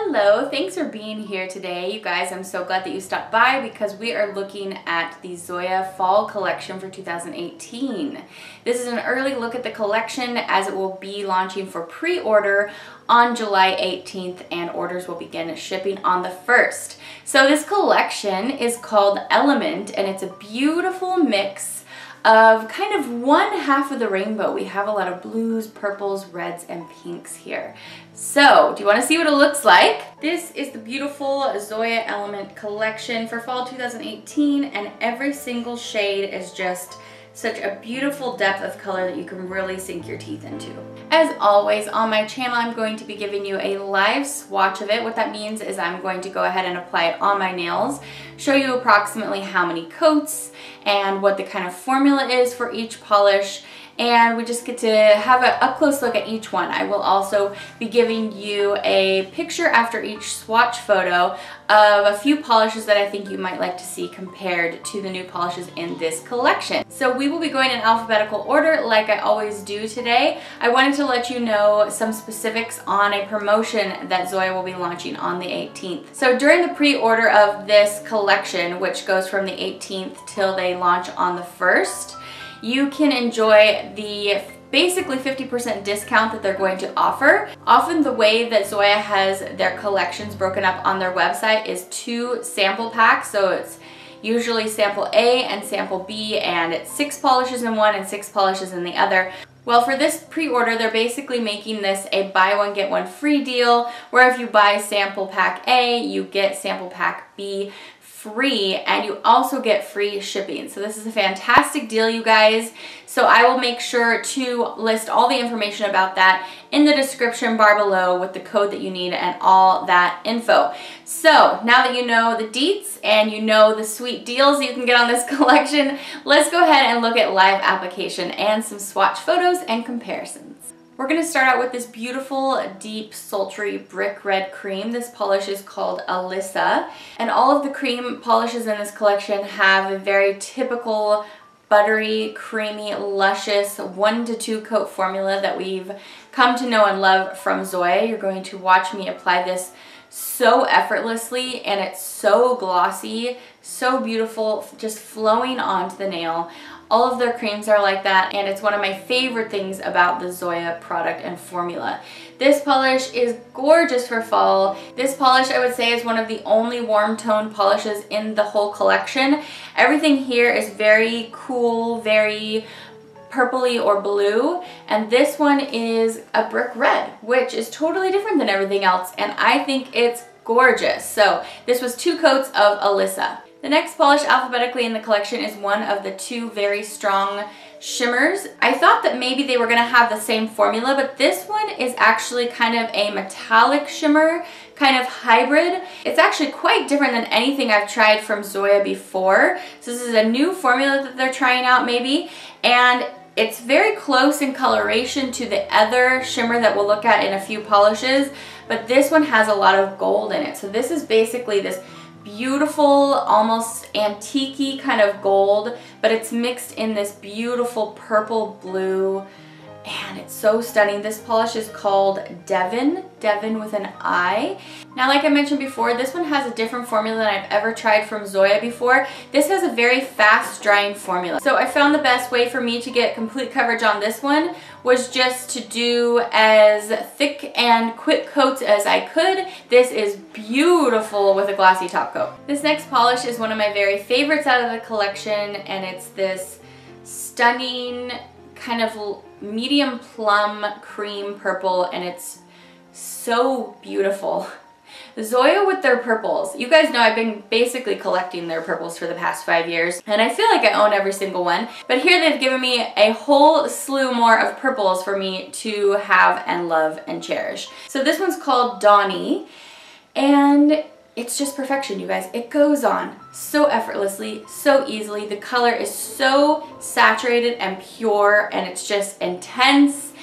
Hello, thanks for being here today. You guys, I'm so glad that you stopped by because we are looking at the Zoya Fall Collection for 2018. This is an early look at the collection as it will be launching for pre-order on July 18th and orders will begin shipping on the 1st. So this collection is called Element and it's a beautiful mix of kind of one half of the rainbow. We have a lot of blues, purples, reds, and pinks here. So, do you want to see what it looks like? This is the beautiful Zoya Element collection for fall 2018, and every single shade is just such a beautiful depth of color that you can really sink your teeth into. As always, on my channel, I'm going to be giving you a live swatch of it. What that means is I'm going to go ahead and apply it on my nails, show you approximately how many coats and what the kind of formula is for each polish, and we just get to have an up-close look at each one. I will also be giving you a picture after each swatch photo of a few polishes that I think you might like to see compared to the new polishes in this collection. So we will be going in alphabetical order like I always do today. I wanted to let you know some specifics on a promotion that Zoya will be launching on the 18th. So during the pre-order of this collection, which goes from the 18th till they launch on the 1st, you can enjoy the basically 50% discount that they're going to offer. Often the way that Zoya has their collections broken up on their website is 2 sample packs. So it's usually sample A and sample B, and it's 6 polishes in one and 6 polishes in the other. Well, for this pre-order, they're basically making this a buy one, get one free deal, where if you buy sample pack A, you get sample pack B free, and you also get free shipping. So this is a fantastic deal, you guys. So I will make sure to list all the information about that in the description bar below with the code that you need and all that info. So now that you know the deets and you know the sweet deals you can get on this collection, let's go ahead and look at live application and some swatch photos and comparisons. We're going to start out with this beautiful, deep, sultry brick red cream. This polish is called Alyssa, and all of the cream polishes in this collection have a very typical buttery, creamy, luscious 1 to 2 coat formula that we've come to know and love from Zoya. You're going to watch me apply this so effortlessly, and it's so glossy, so beautiful, just flowing onto the nail. All of their creams are like that, and it's one of my favorite things about the Zoya product and formula. This polish is gorgeous for fall. This polish, I would say, is one of the only warm tone polishes in the whole collection. Everything here is very cool, very purpley or blue, and this one is a brick red, which is totally different than everything else, and I think it's gorgeous. So this was 2 coats of Alyssa. The next polish alphabetically in the collection is one of the 2 very strong shimmers. I thought that maybe they were going to have the same formula, but this one is actually kind of a metallic shimmer, kind of hybrid. It's actually quite different than anything I've tried from Zoya before. So this is a new formula that they're trying out maybe, and it's very close in coloration to the other shimmer that we'll look at in a few polishes, but this one has a lot of gold in it. So this is basically this beautiful, almost antique-y kind of gold, but it's mixed in this beautiful purple blue, and it's so stunning. This polish is called Devin, Devin with an I. Now, like I mentioned before, this one has a different formula than I've ever tried from Zoya before. This has a very fast drying formula. So I found the best way for me to get complete coverage on this one was just to do as thick and quick coats as I could. This is beautiful with a glossy top coat. This next polish is one of my very favorites out of the collection, and it's this stunning kind of medium plum cream purple, and it's so beautiful. Zoya with their purples. You guys know I've been basically collecting their purples for the past 5 years, and I feel like I own every single one. But here they've given me a whole slew more of purples for me to have and love and cherish. So this one's called Donnie, and it's just perfection, you guys. It goes on so effortlessly, so easily. The color is so saturated and pure, and it's just intense,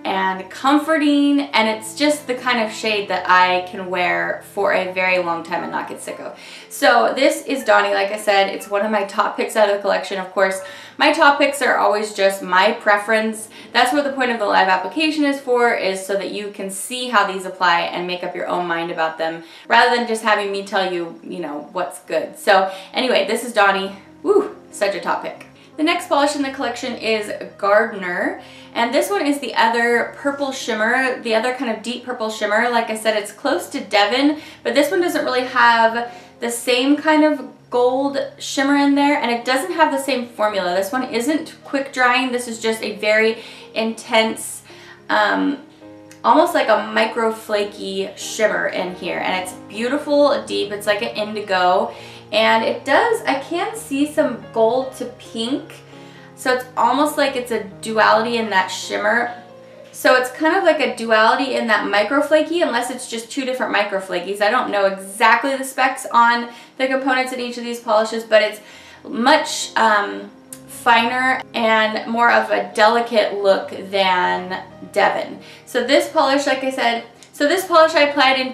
and comforting, and it's just the kind of shade that I can wear for a very long time and not get sick of. So this is Donnie, like I said. It's one of my top picks out of the collection. Of course, my top picks are always just my preference. That's what the point of the live application is for, is so that you can see how these apply and make up your own mind about them, rather than just having me tell you, you know, what's good. So anyway, this is Donnie. Woo, such a top pick. The next polish in the collection is Gardner, and this one is the other purple shimmer, the other kind of deep purple shimmer. Like I said, it's close to Devin, but this one doesn't really have the same kind of gold shimmer in there, and it doesn't have the same formula. This one isn't quick drying. This is just a very intense, almost like a micro flaky shimmer in here, and it's beautiful, deep. It's like an indigo. And it does, I can see some gold to pink. So it's almost like it's a duality in that shimmer. So it's kind of like a duality in that microflaky, unless it's just two different microflakies. I don't know exactly the specs on the components in each of these polishes, but it's much finer and more of a delicate look than Devin. So this polish, like I said, I applied in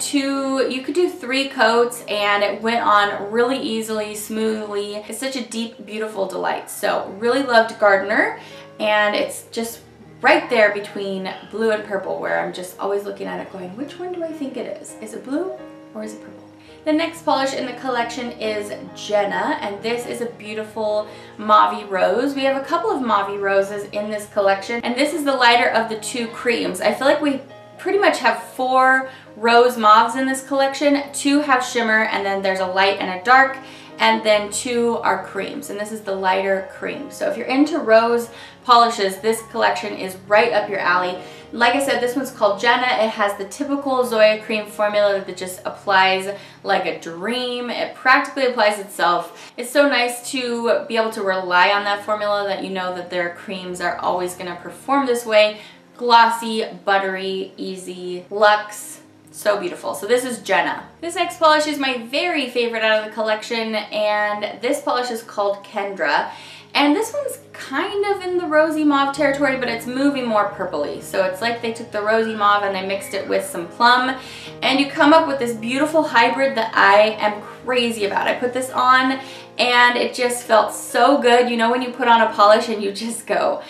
you could do 3 coats, and it went on really easily, smoothly. It's such a deep, beautiful delight. So really loved Gardner, and it's just right there between blue and purple, where I'm just always looking at it going, which one do I think it is? Is it blue or is it purple? The next polish in the collection is Jenna, and this is a beautiful mauve rose. We have a couple of mauve roses in this collection, and this is the lighter of the 2 creams. I feel like we pretty much have 4 rose mauves in this collection. 2 have shimmer, and then there's a light and a dark, and then 2 are creams, and this is the lighter cream. So if you're into rose polishes, this collection is right up your alley. Like I said, this one's called Jenna. It has the typical Zoya cream formula that just applies like a dream. It practically applies itself. It's so nice to be able to rely on that formula, that you know that their creams are always going to perform this way. Glossy, buttery, easy, luxe, so beautiful. So this is Jenna. This next polish is my very favorite out of the collection, and this polish is called Kendra. And this one's kind of in the rosy mauve territory, but it's moving more purpley. So it's like they took the rosy mauve and they mixed it with some plum, and you come up with this beautiful hybrid that I am crazy about. I put this on and it just felt so good. You know when you put on a polish and you just go,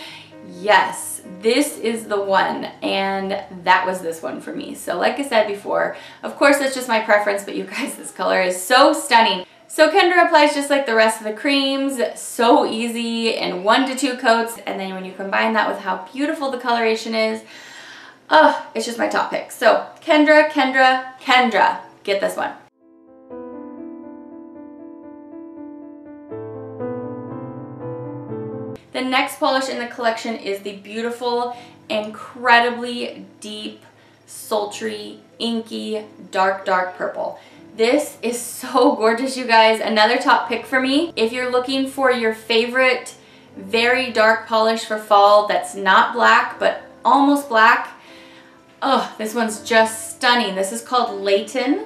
yes, this is the one, and that was this one for me. So like I said before, of course it's just my preference, but you guys, this color is so stunning. So Kendra applies just like the rest of the creams, so easy in 1 to 2 coats, and then when you combine that with how beautiful the coloration is, oh, it's just my top pick. So Kendra, Kendra, Kendra, get this one. The next polish in the collection is the beautiful, incredibly deep, sultry, inky, dark, dark purple. This is so gorgeous, you guys. Another top pick for me. If you're looking for your favorite very dark polish for fall that's not black, but almost black, oh, this one's just stunning. This is called Leighton,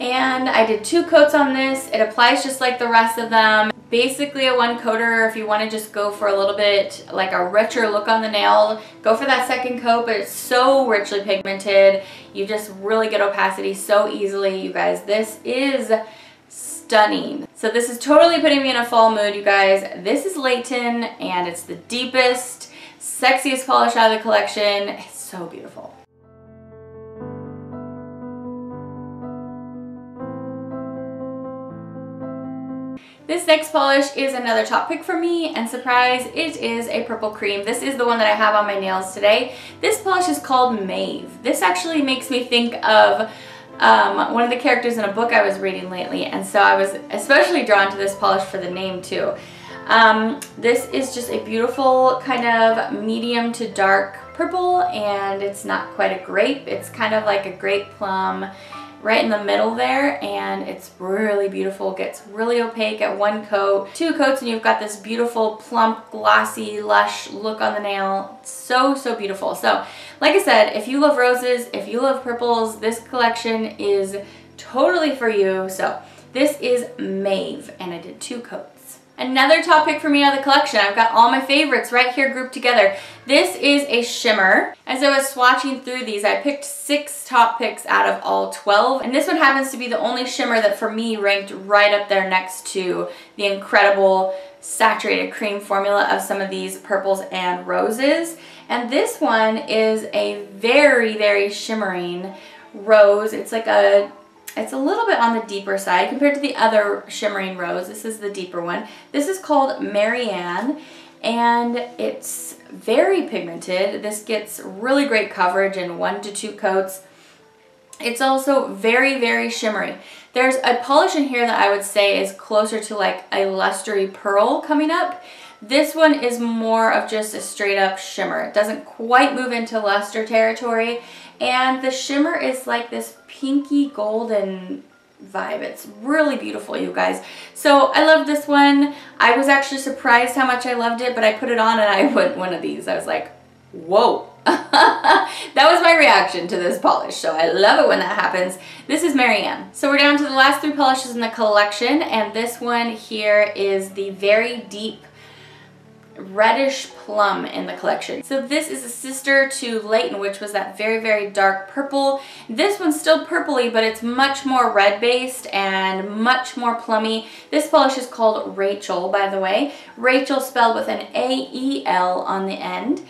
and I did 2 coats on this. It applies just like the rest of them. Basically a 1 coater if you want to just go for a little bit like a richer look on the nail. Go for that 2nd coat, but it's so richly pigmented. You just really get opacity so easily, you guys. This is stunning. So this is totally putting me in a fall mood, you guys. This is Leighton, and it's the deepest, sexiest polish out of the collection. It's so beautiful. This next polish is another top pick for me, and surprise, it is a purple cream. This is the one that I have on my nails today. This polish is called Maeve. This actually makes me think of one of the characters in a book I was reading lately, and so I was especially drawn to this polish for the name too. This is just a beautiful kind of medium to dark purple, and it's not quite a grape. It's kind of like a grape plum right in the middle there, and it's really beautiful. Gets really opaque at 1 coat. 2 coats and you've got this beautiful plump, glossy, lush look on the nail. So, so beautiful. So like I said, if you love roses, if you love purples, this collection is totally for you. So this is Maeve, and I did 2 coats. Another top pick for me out of the collection. I've got all my favorites right here grouped together. This is a shimmer. As I was swatching through these, I picked 6 top picks out of all 12. And this one happens to be the only shimmer that for me ranked right up there next to the incredible saturated cream formula of some of these purples and roses. And this one is a very, very shimmering rose. It's like it's a little bit on the deeper side compared to the other shimmering rose. This is the deeper one. This is called Maryann, and it's very pigmented. This gets really great coverage in 1 to 2 coats. It's also very, very shimmery. There's a polish in here that I would say is closer to like a lustery pearl coming up. This one is more of just a straight up shimmer. It doesn't quite move into luster territory. And the shimmer is like this pinky golden vibe. It's really beautiful, you guys. So I love this one. I was actually surprised how much I loved it, but I put it on and I went one of these. I was like, whoa. That was my reaction to this polish, so I love it when that happens. This is Maryann. So we're down to the last 3 polishes in the collection, and this one here is the very deep reddish plum in the collection. So this is a sister to Leighton, which was that very, very dark purple. This one's still purpley, but it's much more red based and much more plummy. This polish is called Rachael, by the way. Rachael spelled with an A-E-L on the end.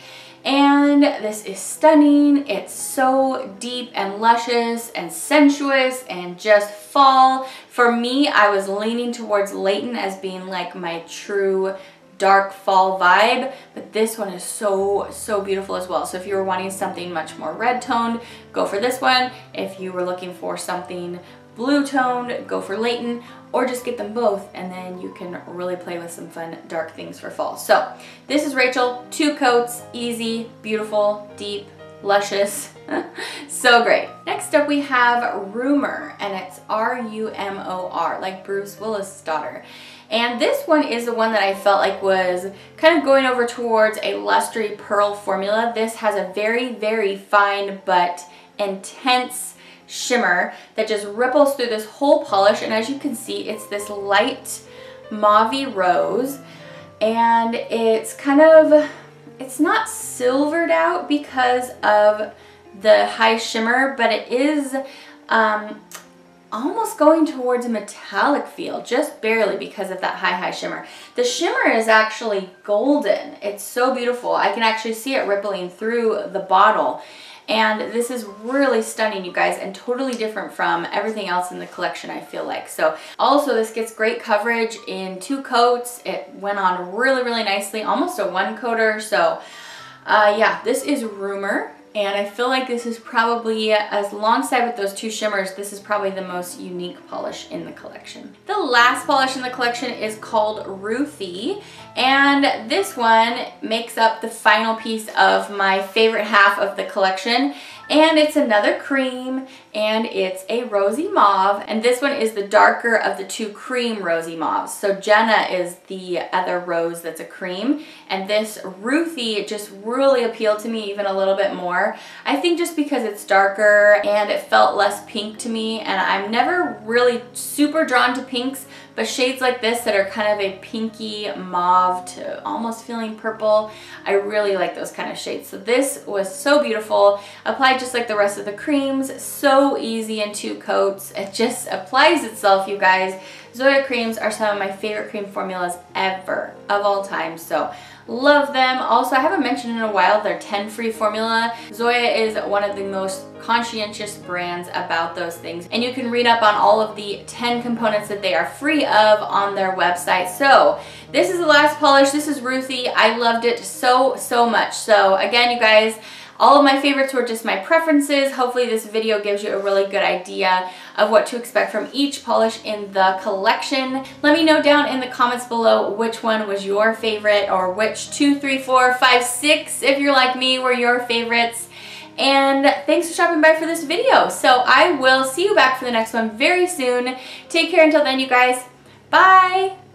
And this is stunning. It's so deep and luscious and sensuous and just fall. For me, I was leaning towards Leighton as being like my true dark fall vibe, but this one is so, so beautiful as well. So if you were wanting something much more red toned, go for this one. If you were looking for something blue toned, go for Leighton, or just get them both and then you can really play with some fun dark things for fall. So this is Rachael, 2 coats, easy, beautiful, deep, luscious, so great. Next up we have Rumor, and it's R-U-M-O-R, like Bruce Willis' daughter. And this one is the one that I felt like was kind of going over towards a lustery pearl formula. This has a very, very fine but intense shimmer that just ripples through this whole polish, and as you can see, it's this light mauve-y rose, and it's kind of, it's not silvered out because of the high shimmer, but it is almost going towards a metallic feel, just barely because of that high shimmer. The shimmer is actually golden. It's so beautiful. I can actually see it rippling through the bottle. And this is really stunning, you guys, and totally different from everything else in the collection, I feel like. So also this gets great coverage in 2 coats. It went on really, really nicely, almost a 1-coater. So yeah, this is Rumor. And I feel like this is probably, as alongside with those 2 shimmers, this is probably the most unique polish in the collection. The last polish in the collection is called Ruthie, and this one makes up the final piece of my favorite half of the collection. And it's another cream, and it's a rosy mauve, and this one is the darker of the 2 cream rosy mauves. So Jenna is the other rose that's a cream, and this Ruthie just really appealed to me even a little bit more. I think just because it's darker and it felt less pink to me, and I'm never really super drawn to pinks, but shades like this that are kind of a pinky mauve to almost feeling purple, I really like those kind of shades. So this was so beautiful, applied just like the rest of the creams, so easy in 2 coats. It just applies itself, you guys. Zoya creams are some of my favorite cream formulas ever, of all time, so love them. Also, I haven't mentioned in a while their 10-free formula. Zoya is one of the most conscientious brands about those things, and you can read up on all of the 10 components that they are free of on their website. So this is the last polish. This is Ruthie. I loved it so, so much. So again, you guys, all of my favorites were just my preferences. Hopefully this video gives you a really good idea of what to expect from each polish in the collection. Let me know down in the comments below which one was your favorite, or which 2, 3, 4, 5, 6, if you're like me, were your favorites. And thanks for stopping by for this video. So I will see you back for the next one very soon. Take care until then, you guys. Bye!